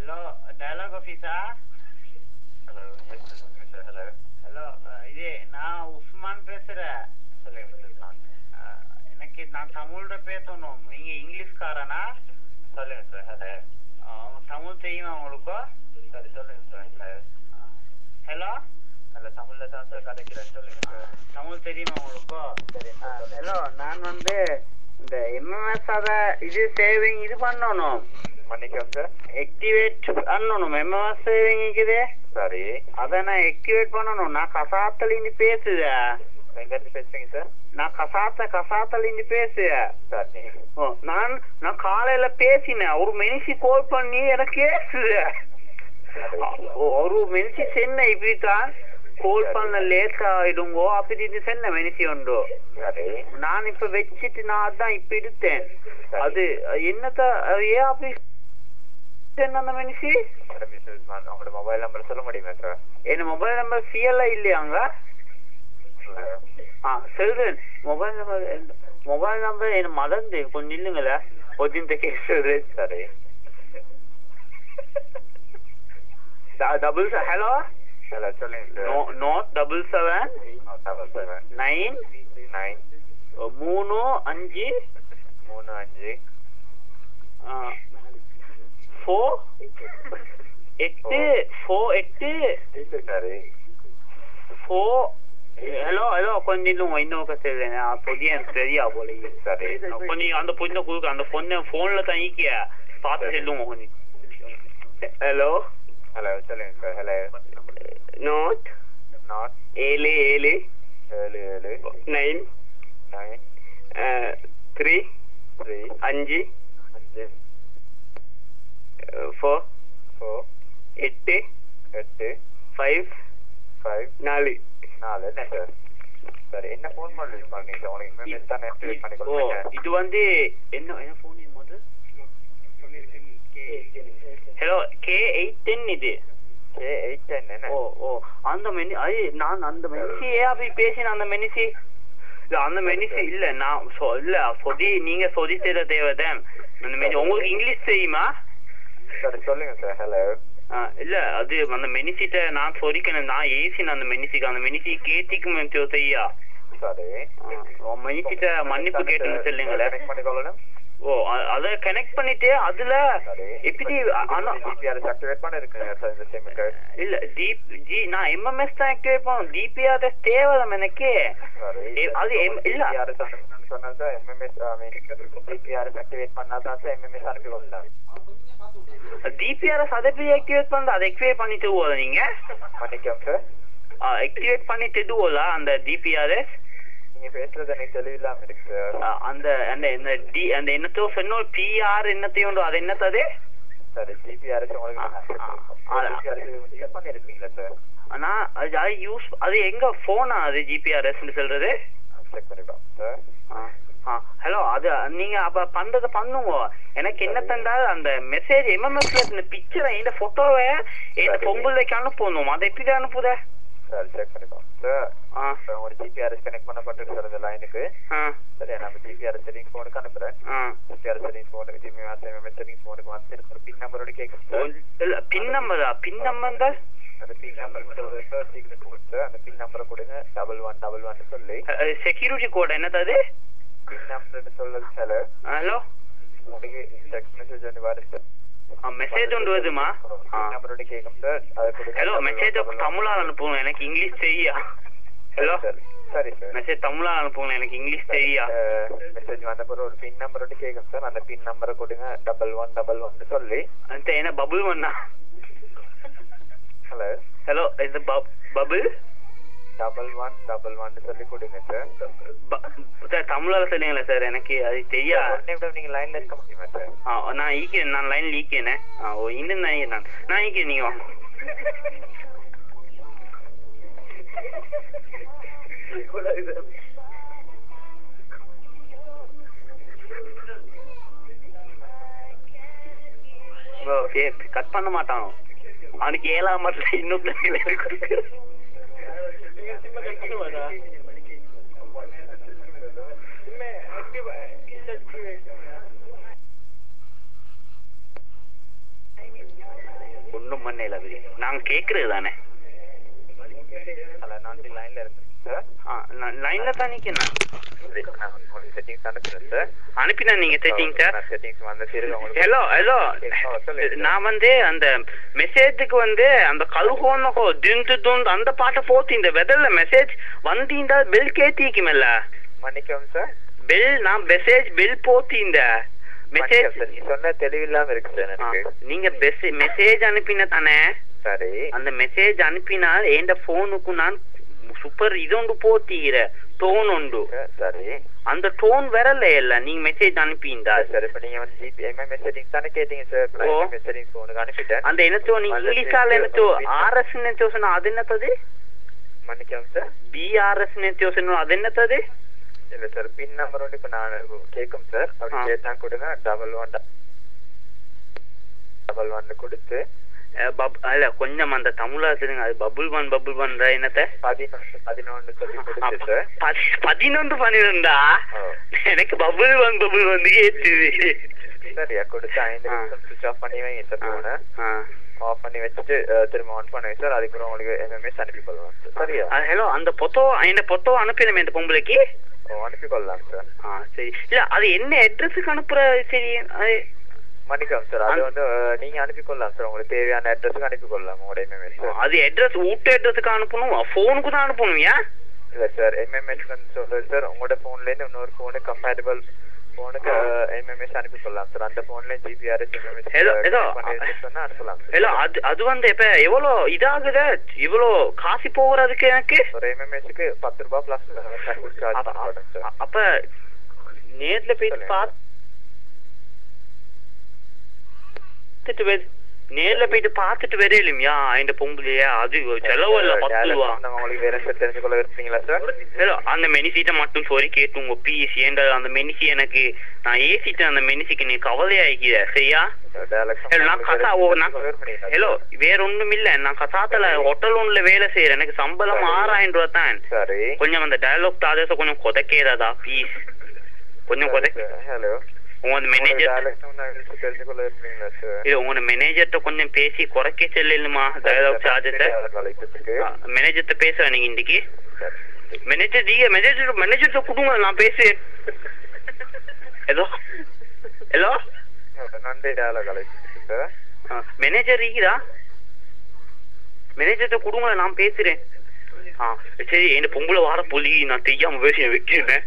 Hello, dialogue officer. Hello, yes, Mr. Hello. Hello, இது நான் உஸ்மான் பேசுறேன். சொல்லுங்க மிஸ்டர் உஸ்மான். எனக்கு நான் தமிழ்ல பேசணும். நீங்க இங்கிலீஷ்காரனா? சொல்லுங்க சார். ஹலோ. தமிழ் தெரியுமா உங்களுக்கு? சரி சொல்லுங்க சார். ஹலோ. நல்ல தமிழ்ல தான் சார் கதைக்கிறேன். சொல்லுங்க சார். தமிழ் தெரியுமா உங்களுக்கு? சரி. ஹலோ, நான் இந்த எம்எம்எஸ் இது சேவிங் இது பண்ணணும். மன்னிக்கவும் சார். ஆக்டிவேட் பண்ணணும். எம்எம்எஸ் சேவிங் இருக்குது. சரி. அதை நான் ஆக்டிவேட் பண்ணணும். நான் கசாத்துல இருந்து பேசுதேன். எங்க இருந்து பேசுறீங்க சார்? நான் கசாத்துல இருந்து பேசுறேன். சரி. நான் காலையில பேசினேன். ஒரு மனுஷி கால் பண்ணி எனக்கு கேசுது. ஒரு மனுஷி சென்ன இப்படித்தான் கால் பண்ண லேட் ஆயிடுங்கோ அப்படி சென்ன மனுஷி உண்டு. நான் இப்ப வச்சுட்டு நான் அதான் இப்ப எடுத்தேன். அது என்னத்த ஏன் அப்படி அந்த மனுஷி? உங்களோட மொபைல் நம்பர் சொல்ல முடியுமா சார்? என்ன மொபைல் நம்பர் சிஎல்ல இல்லையாங்க? சொல்றேன். மொபைல் நம்பர் என்ன மறந்து கொஞ்சம் இல்லைங்களா? ஒதிந்த கேசுது. சரி. டபுள் ஹலோ ஹலோ சொல்லுங்க. நோட் 77 9 3 5 4 8 சரி. 4 ஹலோ கொஞ்சம் இன்னும் சொல்றேன். பொதிய சரியா போல. சரி. கொஞ்சம் அந்த பொண்ணை கொடுக்க அந்த பொண்ணை போன்ல தான் ஈக்கிய பார்த்து சொல்லுவோம் கொஞ்சம். ஹலோ ஹலோ சொல்லுங்க சார். ஹலோ. Note 7 9 3 5 4 8 5 4 sir. சரி. என்ன போன் மாடல் யூஸ் பண்ணீங்க? உங்களுக்கு தான் ஆக்டிவேட் பண்ணி கொடுத்தேன். இது என்ன போன் இது? ஹலோ K810 இது. K810 என்ன? அந்த நான் அந்த மெனிசியே அப்படி பேசின அந்த மெனிசி இல்ல நான் இல்ல சொதி நீங்க சொதி செய்த தேவைதான். உங்களுக்கு இங்கிலீஷ் தெரியுமா? சரி சொல்லுங்க சார். ஹலோ. இல்ல அது அந்த மெனிசிட்ட நான் சொரிக்கணும். நான் ஏசின அந்த மெனிசி கேட்டிக்கும் செய்யா. சரி. மெனிசிட்ட மன்னிப்பு கேட்டுன்னு சொல்லுங்களேன். அத கனெக்ட் பண்ணிட்டு அதுல எப்படி ஆக்டிவேட் பண்ண இருக்குங்க சார் இந்த சிம்க்கு? இல்ல நான் எம்எம்எஸ் தான் ஆக்டிவேட் பண்ணனும். டிபிஆர்எஸ் தேவலாம் எனக்கு. அது இல்ல சொன்னா சார் எம்எம்எஸ் டிபிஆர்எஸ் ஆக்டிவேட் பண்ணா தான் சார் எம்எம்எஸ் அனுப்பி கொடுத்தாங்க. டிபிஆர்எஸ் அதை எப்படி ஆக்டிவேட் பண்ணா? அதை ஆக்டிவேட் பண்ணிட்டு போல நீங்க? மன்னிக்கவும் சார். ஆக்டிவேட் பண்ணிட்டு போல அந்த டிபிஆர்எஸ். நீங்க பேசுறது எனக்கு தெளிவில்லாம இருக்கு. அந்த என்னத்தோ சொன்ன பிஆர் என்னத்தையும் அது என்னத்தது? சரி. டிபிஆர்எஸ் உங்களுக்கு யூஸ் பண்ணிருக்கீங்களா சார்? ஆனா அது எங்க போனா அது ஜிபிஆர்எஸ் சொல்றது? செக் பண்ணிப்போம் சார். ஹலோ அது நீங்க அப்ப பண்றத பண்ணுங்க. எனக்கு என்ன தந்தால் அந்த மெசேஜ் எம்எம்எஸ்ல இந்த பிக்சரை இந்த போட்டோவை இந்த பொங்கலுக்கு அனுப்பணும். அதை எப்படி அனுப்புத? சரி செக் பண்ணிப்போம் சார். ஒரு ஜிபிஆர்எஸ் கனெக்ட் பண்ணப்பட்டிருக்கு சார் இந்த லைனுக்கு. சரி நம்ம ஜிபிஆர்எஸ் செட்டிங்ஸ் போனுக்கு அனுப்புறேன். ஜிபிஆர்எஸ் செட்டிங்ஸ் போனுக்கு ஜிபிஆர்எஸ் செட்டிங்ஸ் போனுக்கு வந்து ஒரு பின் நம்பரோட கேட்கும். இல்ல பின் நம்பர் தான். அந்த pin number sir secret code sir. அந்த பின் நம்பரை கொடுங்க 1111 சொல்லி. செக்யூரிட்டி கோட் என்னது? பின் நம்பர்னு சொல்லுங்க சார். ஹலோ உங்களுக்கு டெக்ஸ்ட் மெசேஜ் வந்து வருது. மெசேஜ் ஒன்று வருதுமா? நம்பரோட கேட்கும் சார். அதை கொடுங்க. ஹலோ மெசேஜ் தமிழால அனுப்புங்க. எனக்கு இங்கிலீஷ் தெரியா. ஹலோ சரி சார். மெசேஜ் தமிழால அனுப்புங்க. எனக்கு இங்கிலீஷ் தெரியா. மெசேஜ் வந்த பிறகு ஒரு பின் நம்பரோட கேட்கும் சார். அந்த பின் நம்பரை கொடுங்க 1111 சொல்லி. அந்த என்ன பபுள் ஒன்னா? ஹலோ இது பபுள் 1111 சொல்லி கொடுங்க சார். தமிழால சொல்லுங்களா சார்? எனக்கு அது தெரியா. நீங்க லைன்ல இருக்க முடியுமா சார்? நான் ஈக்கேன். நான் லைன்ல ஈக்கேனே. இன்னும் நான் ஈக்கேன். நீங்க வாங்க. கட் பண்ண மாட்டான். அவனுக்கு 7ஆம் மாசத்துல இன்னும் ஒன்றும் பண்ண இல்லை விதி நாங்கள் கேட்குறது தானே லைன்ல இருக்கு சார் லைன்ல தான் நிற்கிறேன் செட்டிங்ஸ் அனுப்புறேன் சார் அனுப்பினா நீங்க செட்டிங் சார் செட்டிங்ஸ் வந்து ஹலோ ஹலோ நான் வந்து அந்த மெசேஜுக்கு வந்து அந்த கழுகோன்னோ திந்து துண்டு அந்த பாட்டை போத்து இந்த வெதர்ல மெசேஜ் வந்தீண்டா பெல் கேட்டிக்குமில்ல மன்னிக்கவும் சார் பெல் நான் மெசேஜ் பெல் போத்தி இந்த மெசேஜ் நீ சொன்ன தெளிவில்லாம இருக்கு சார் எனக்கு நீங்க மெசேஜ் அனுப்பின தானே சரி அந்த மெசேஜ் அனுப்பினால் என் போனுக்கு நான் சூப்பர் இதொண்டு போத்தீர டோன் உண்டு சரி அந்த டோன் வரல இல்ல நீங்க மெசேஜ் அனுப்பிண்டா சார் இப்ப நீங்க வந்து ஜிபி எம்எம் மெசேஜிங் தானே கேட்டீங்க சார் மெசேஜிங் போனுக்கு அனுப்பிட்டேன் அந்த என்னத்தோ நீங்க இங்கிலீஷால என்னத்தோ ஆர்எஸ் என்னத்தோ சொன்னா அது என்னத்தது மன்னிக்கவும் சார் பிஆர்எஸ் என்னத்தோ சொன்னா அது என்னத்தது இல்ல சார் பின் நம்பர் வந்து இப்ப நான் கேட்கும் சார் அப்படி கேட்டா கொடுங்க 1111 கொடுத்து அல்ல கொஞ்சம் அந்த தமிழா தெரியுங்க அது பபுள் ஒன் என்னத்த 11 சொல்லி கொடுத்து சார் 11 எனக்கு பபுள் வந்து கேட்டுது சரியா கொடுத்து 5 நிமிஷம் சுவிட்ச் ஆஃப் பண்ணி வைங்க சார் போன ஆஃப் பண்ணி வச்சுட்டு திரும்ப ஆன் பண்ணுங்க சார் அதுக்கப்புறம் உங்களுக்கு எம்எம்எஸ் அனுப்பி கொள்ளலாம் சார் சரியா ஹலோ அந்த பொத்தோ அனுப்பிடுமே இந்த பொம்பளைக்கு அனுப்பி கொள்ளலாம் சார் சரி இல்ல அது என்ன அட்ரஸுக்கு அனுப்புற சரி மன்னிக்கலாம் சார் அது வந்து நீங்க அனுப்பி கொள்ளலாம் சார் உங்களுக்கு தேவையான அட்ரஸுக்கு அனுப்பி கொள்ளலாம் உங்களோட எம்எம்எஸ் அது அட்ரஸ் வீட்டு அட்ரஸுக்கு அனுப்பணும் போனுக்கு தான் அனுப்பணும் ஏன் இல்ல சார் எம்எம்எஸ் சொல்றது சார் உங்களோட போன்ல இருந்து இன்னொரு போனு கம்பேட்டபிள் போனுக்கு எம்எம்எஸ் அனுப்பி கொள்ளலாம் சார் அந்த போன்ல ஜிபிஆர்எஸ் எம்எம்எஸ் சொன்னா அனுப்பலாம் ஹலோ அது வந்து இப்ப எவ்வளவு இதாகுத இவ்வளவு காசு போகிறதுக்கு எனக்கு ஒரு எம்எம்எஸ்க்கு 10 ரூபாய் பிளஸ் சார்ஜ் பண்ணுறேன் சார் அப்ப நேர்ல போயிட்டு நேர்ல போயிட்டு பாத்துட்டு வரையிலும்யா இந்த பொம்பளையா அது செலவு இல்ல 10 ரூபா உங்களுக்கு வேற சார் தெரிஞ்சுக்கொள்ள விரும்புறீங்களா சார் அந்த மெனிசீட்டை மட்டும் சொல்லி கேட்டுங்க ப்ளீஸ் ஏன்டா அந்த மெனிசி எனக்கு நான் ஏசிட்டு அந்த மெனிசிக்கு நீ கவலையாகிற சரியா ஹலோ வேற ஒண்ணும் இல்ல நான் கசாத்துல ஹோட்டல் ஒண்ணுல வேலை செய்யறேன் எனக்கு சம்பளம் 6000 ரூபா தான் கொஞ்சம் அந்த டயலாக் தாதேச கொஞ்சம் கொதைக்கிறதா ப்ளீஸ் கொஞ்சம் ஹலோ உங்க மேனேஜர்ட்ட கொஞ்சம் பேசி குறைக்க செல்லுமா டயலாக் சார்ஜத்தை மேனேஜர்ட்ட பேசுறேன் நீங்க இன்னைக்கு மேனேஜர்ட்ட கொடுங்க நான் பேசுறேன் ஹலோ நன்றி டயலாக் மேனேஜர் இருக்கீதா மேனேஜர்ட்ட கொடுங்க நான் பேசுறேன் சரி என்ன பொம்பளை வார பொலி நான் தெரியாம பேசி வைக்கிறேன்